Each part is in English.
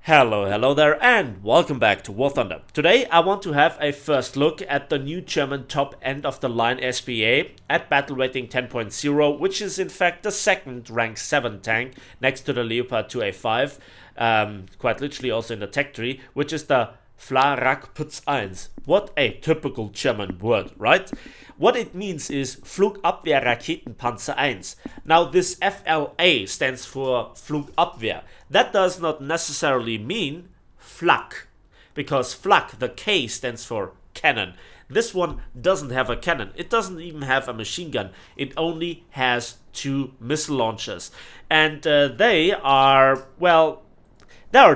Hello there, and welcome back to War Thunder. Today I want to have a first look at the new German top end of the line SPA at battle rating 10.0, which is in fact the second rank 7 tank next to the Leopard 2A5, quite literally also in the tech tree, which is the FlaRakPz-1. What a typical German word, right? What it means is Flugabwehr-Raketenpanzer 1. Now this FLA stands for Flugabwehr. That does not necessarily mean Flak, because Flak, the K, stands for cannon. This one doesn't have a cannon. It doesn't even have a machine gun. It only has 2 missile launchers. And they are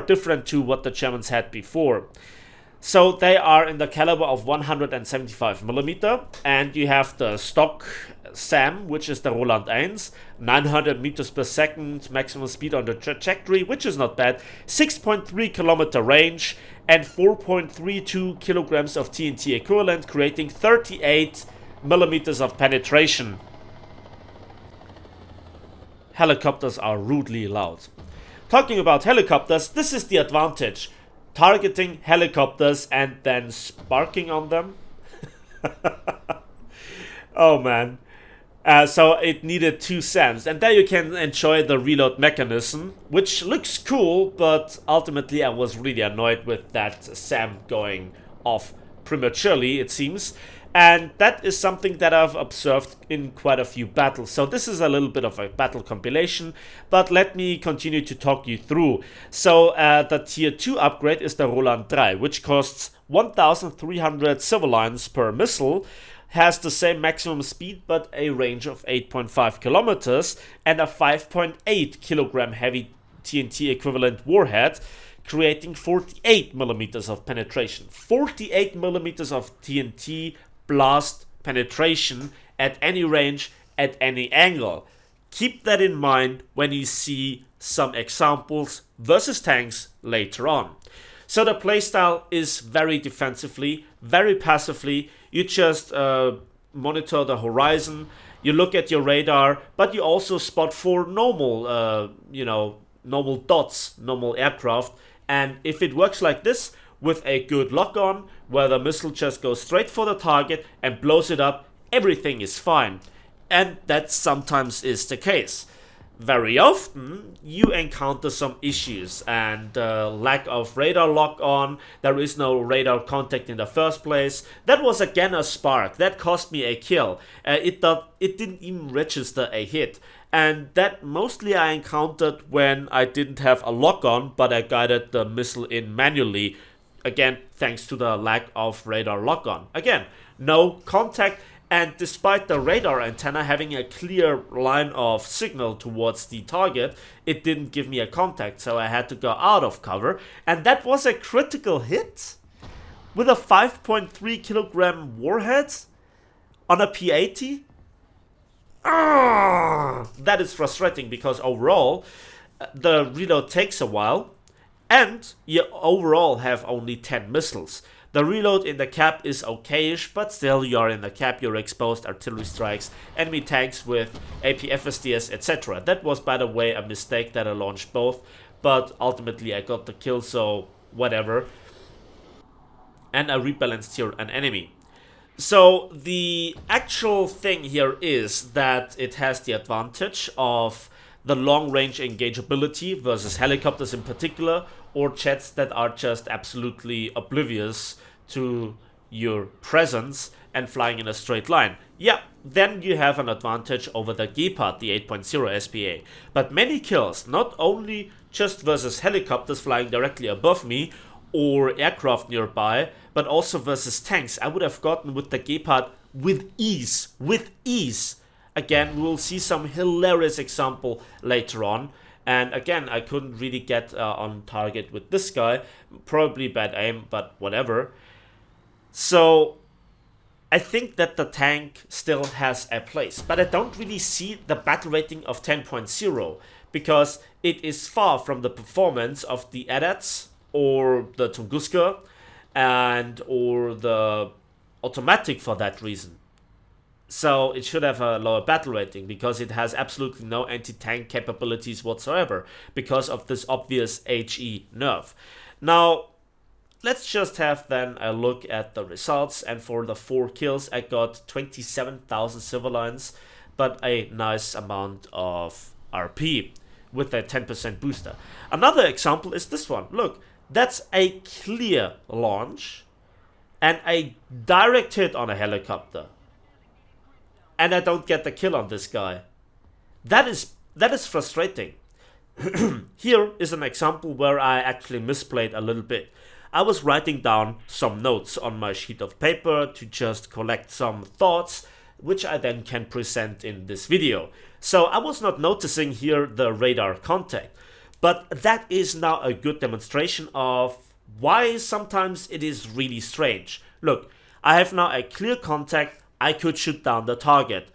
different to what the Germans had before. So they are in the caliber of 175mm, and you have the stock SAM, which is the Roland 1, 900 meters per second maximum speed on the trajectory, which is not bad, 6.3 kilometer range, and 4.32 kilograms of TNT equivalent, creating 38 millimeters of penetration. Helicopters are rudely loud. Talking about helicopters, this is the advantage. Targeting helicopters and then sparking on them. Oh man. So it needed 2 SAMs, and there you can enjoy the reload mechanism, which looks cool, but ultimately I was really annoyed with that SAM going off prematurely, it seems. And that is something that I've observed in quite a few battles. So this is a little bit of a battle compilation, but let me continue to talk you through. So the tier 2 upgrade is the Roland 3, which costs 1,300 civil lines per missile, has the same maximum speed but a range of 8.5 kilometers and a 5.8 kilogram heavy TNT equivalent warhead, creating 48 millimeters of penetration. 48 millimeters of TNT blast penetration at any range, at any angle. Keep that in mind when you see some examples versus tanks later on. So the playstyle is very defensively, very passively. You just monitor the horizon, you look at your radar, but you also spot for normal, normal dots, normal aircraft. And if it works like this, with a good lock-on, where the missile just goes straight for the target and blows it up, everything is fine. And that sometimes is the case. Very often, you encounter some issues and lack of radar lock-on, there is no radar contact in the first place. That was again a spark, that cost me a kill. It didn't even register a hit. And that mostly I encountered when I didn't have a lock-on, but I guided the missile in manually. Again, thanks to the lack of radar lock-on. Again, no contact, and despite the radar antenna having a clear line of signal towards the target, it didn't give me a contact, so I had to go out of cover, and that was a critical hit with a 5.3 kilogram warhead on a P-80. That is frustrating because overall the reload takes a while, and you overall have only 10 missiles. The reload in the cap is okayish, but still you are in the cap, you're exposed, artillery strikes, enemy tanks with AP-FSDS, etc. That was, by the way, a mistake that I launched both, but ultimately I got the kill, so whatever. And I rebalanced here an enemy. So the actual thing here is that it has the advantage of the long-range engageability versus helicopters in particular, or jets that are just absolutely oblivious to your presence and flying in a straight line. Yeah, then you have an advantage over the Gepard, the 8.0 SPA. But many kills, not only just versus helicopters flying directly above me or aircraft nearby, but also versus tanks, I would have gotten with the Gepard with ease. Again, we will see some hilarious example later on. And again, I couldn't really get on target with this guy. Probably bad aim, but whatever. So I think that the tank still has a place. But I don't really see the battle rating of 10.0 because it is far from the performance of the ADATs or the Tunguska and or the automatic for that reason. So it should have a lower battle rating because it has absolutely no anti-tank capabilities whatsoever because of this obvious HE nerf. Now, let's just have then a look at the results, and for the 4 kills I got 27,000 silver lines, but a nice amount of RP with a 10% booster. Another example is this one. Look, that's a clear launch and a direct hit on a helicopter. And I don't get the kill on this guy. That is frustrating. Here is an example where I actually misplayed a little bit. I was writing down some notes on my sheet of paper to just collect some thoughts, which I then can present in this video. So I was not noticing here the radar contact, but that is now a good demonstration of why sometimes it is really strange. Look, I have now a clear contact. I could shoot down the target,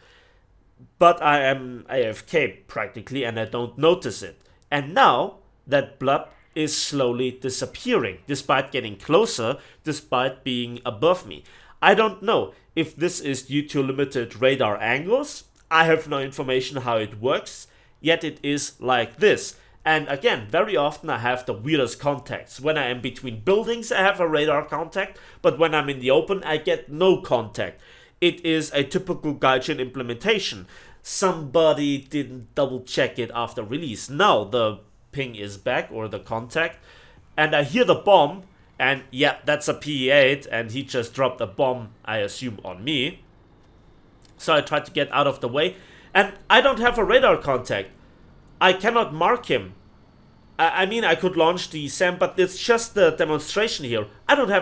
but I am AFK practically and I don't notice it. And now that blob is slowly disappearing despite getting closer, despite being above me. I don't know if this is due to limited radar angles. I have no information how it works, yet it is like this. And again, very often I have the weirdest contacts. When I am between buildings I have a radar contact, but when I'm in the open I get no contact. It is a typical Gaijin implementation. Somebody didn't double check it after release. Now the ping is back, or the contact, and I hear the bomb, and yeah, that's a PE-8, and he just dropped a bomb, I assume, on me. So I tried to get out of the way, and I don't have a radar contact. I cannot mark him. I mean, I could launch the SAM, but it's just the demonstration here.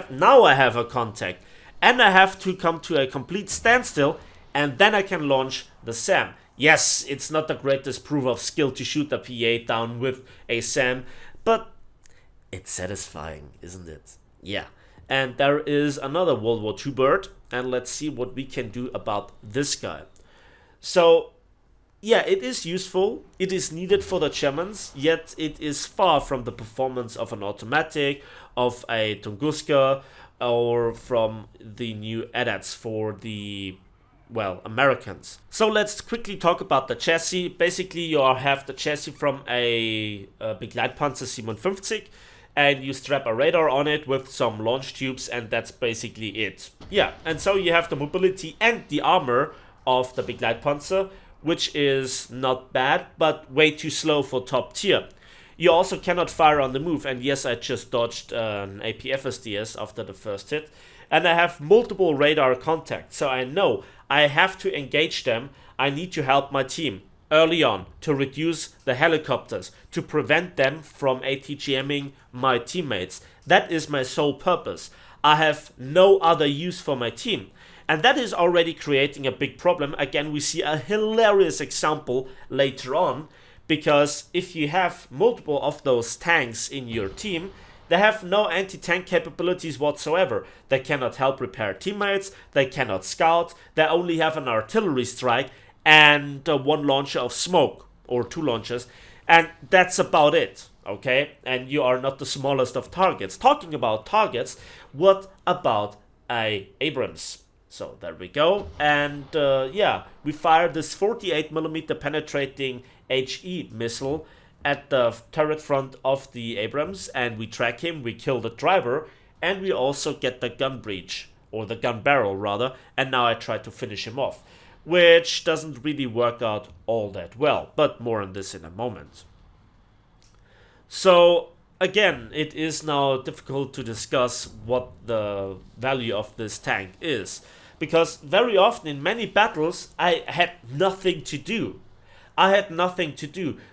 Now I have a contact. And I have to come to a complete standstill, and then I can launch the SAM. Yes, it's not the greatest proof of skill to shoot the PA down with a SAM, but it's satisfying, isn't it? Yeah. And there is another World War II bird, and let's see what we can do about this guy. So, yeah, it is useful, it is needed for the Germans, yet it is far from the performance of an automatic, of a Tunguska, or from the new ADATs for the, well, Americans. So let's quickly talk about the chassis. Basically, you have the chassis from a Begleitpanzer 57, and you strap a radar on it with some launch tubes, and that's basically it. Yeah, and so you have the mobility and the armor of the Begleitpanzer, which is not bad, but way too slow for top tier. You also cannot fire on the move, and yes, I just dodged an APFSDS after the first hit. And I have multiple radar contacts, so I know I have to engage them. I need to help my team early on to reduce the helicopters, to prevent them from ATGMing my teammates. That is my sole purpose. I have no other use for my team. And that is already creating a big problem. Again, we see a hilarious example later on, because if you have multiple of those tanks in your team, they have no anti-tank capabilities whatsoever. They cannot help repair teammates, they cannot scout, they only have an artillery strike and one launcher of smoke, or 2 launchers, and that's about it, okay? And you are not the smallest of targets. Talking about targets, what about a Abrams? So there we go, and yeah, we fired this 48mm penetrating HE missile at the turret front of the Abrams, and we track him, we kill the driver, and we also get the gun breech, or the gun barrel rather, and now I try to finish him off, which doesn't really work out all that well, but more on this in a moment. So again, it is now difficult to discuss what the value of this tank is, because very often in many battles I had nothing to do.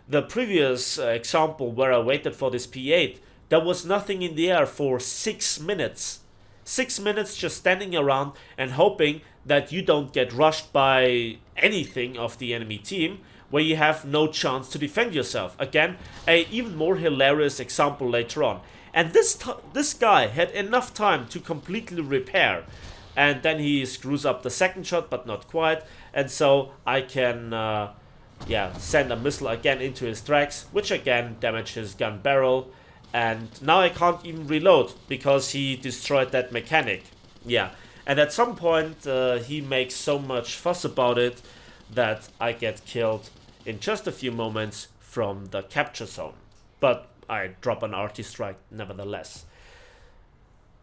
The previous example where I waited for this P8, there was nothing in the air for 6 minutes. 6 minutes just standing around and hoping that you don't get rushed by anything of the enemy team, where you have no chance to defend yourself. Again, a even more hilarious example later on. And this guy had enough time to completely repair, and then he screws up the second shot, but not quite, and so I can send a missile again into his tracks, which again damaged his gun barrel, and now I can't even reload because he destroyed that mechanic. Yeah, And at some point, he makes so much fuss about it that I get killed in just a few moments from the capture zone. But I drop an RT strike nevertheless.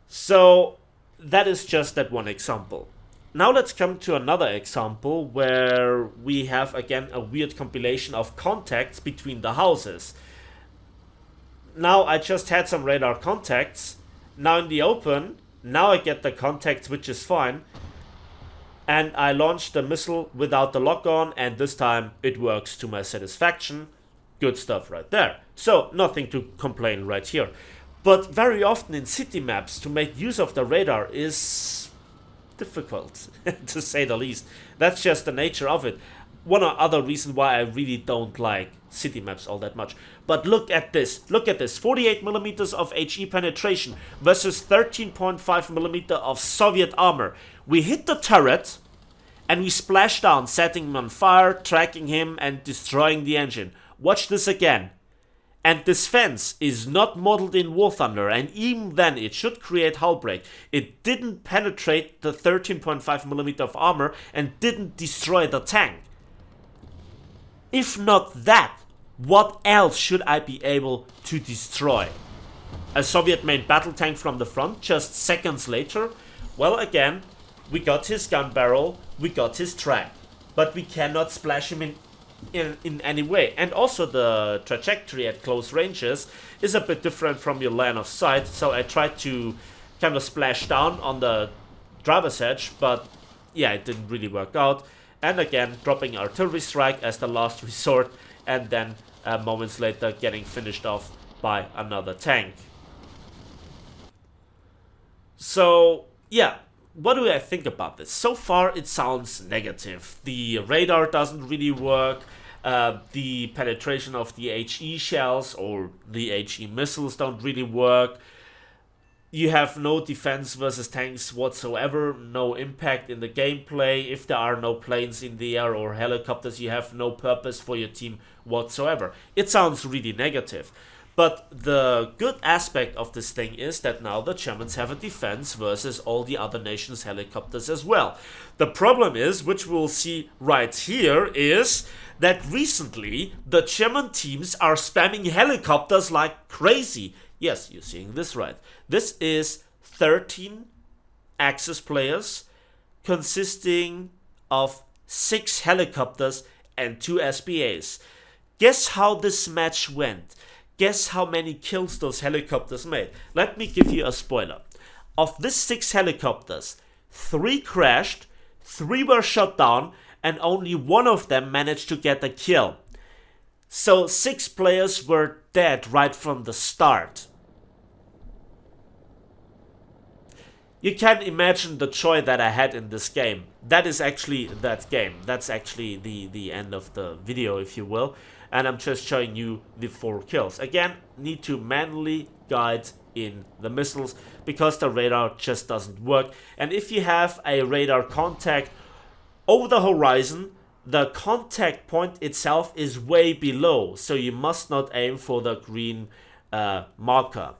So that is just that one example. Now let's come to another example where we have again a weird compilation of contacts between the houses. Now I just had some radar contacts. Now in the open, now I get the contacts, which is fine. And I launch the missile without the lock on, and this time it works to my satisfaction. Good stuff right there. So nothing to complain right here. But very often in city maps, to make use of the radar is difficult, to say the least. That's just the nature of it. One other reason why I really don't like city maps all that much. But look at this. Look at this. 48 millimeters of HE penetration versus 13.5 millimeter of Soviet armor. We hit the turret and we splash down, setting him on fire, tracking him and destroying the engine. Watch this again. And this fence is not modeled in War Thunder, and even then it should create hull break. It didn't penetrate the 13.5 millimeter of armor and didn't destroy the tank. If not that, what else should I be able to destroy? A Soviet main battle tank from the front just seconds later? Well, again, we got his gun barrel, we got his track, but we cannot splash him in any way. And also the trajectory at close ranges is a bit different from your line of sight, so I tried to kind of splash down on the driver's edge, but yeah, it didn't really work out. And again, dropping artillery strike as the last resort, and then moments later getting finished off by another tank. So yeah, what do I think about this? So far it sounds negative. The radar doesn't really work. The penetration of the HE shells or the HE missiles don't really work. You have no defense versus tanks whatsoever, no impact in the gameplay. If there are no planes in the air or helicopters, you have no purpose for your team whatsoever. It sounds really negative. But the good aspect of this thing is that now the Germans have a defense versus all the other nations' helicopters as well. The problem is, which we'll see right here, is that recently the German teams are spamming helicopters like crazy. Yes, you're seeing this right. This is 13 Axis players consisting of 6 helicopters and 2 SPAs. Guess how this match went? Guess how many kills those helicopters made? Let me give you a spoiler. Of these 6 helicopters, 3 crashed, 3 were shot down, and only 1 of them managed to get a kill. So 6 players were dead right from the start. You can imagine the joy that I had in this game. That is actually that game. That's actually the end of the video, if you will. And I'm just showing you the 4 kills. Again, need to manually guide in the missiles because the radar just doesn't work. And if you have a radar contact over the horizon, the contact point itself is way below. So you must not aim for the green marker.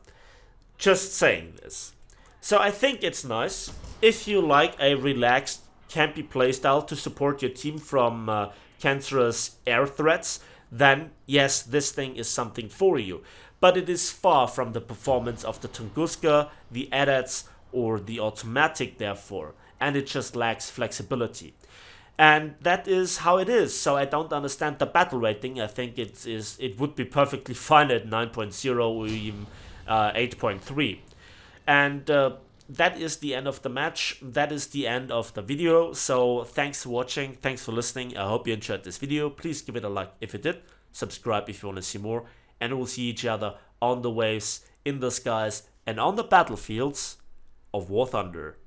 Just saying this. So I think it's nice. If you like a relaxed, campy playstyle to support your team from cancerous air threats, then yes, this thing is something for you. But it is far from the performance of the Tunguska, the ADATs, or the automatic therefore, and it just lacks flexibility. And that is how it is, so I don't understand the battle rating. I think it would be perfectly fine at 9.0 or even 8.3. And that is the end of the match. That is the end of the video. So thanks for watching. Thanks for listening. I hope you enjoyed this video. Please give it a like if you did. Subscribe if you want to see more. And we'll see each other on the waves, in the skies, and on the battlefields of War Thunder.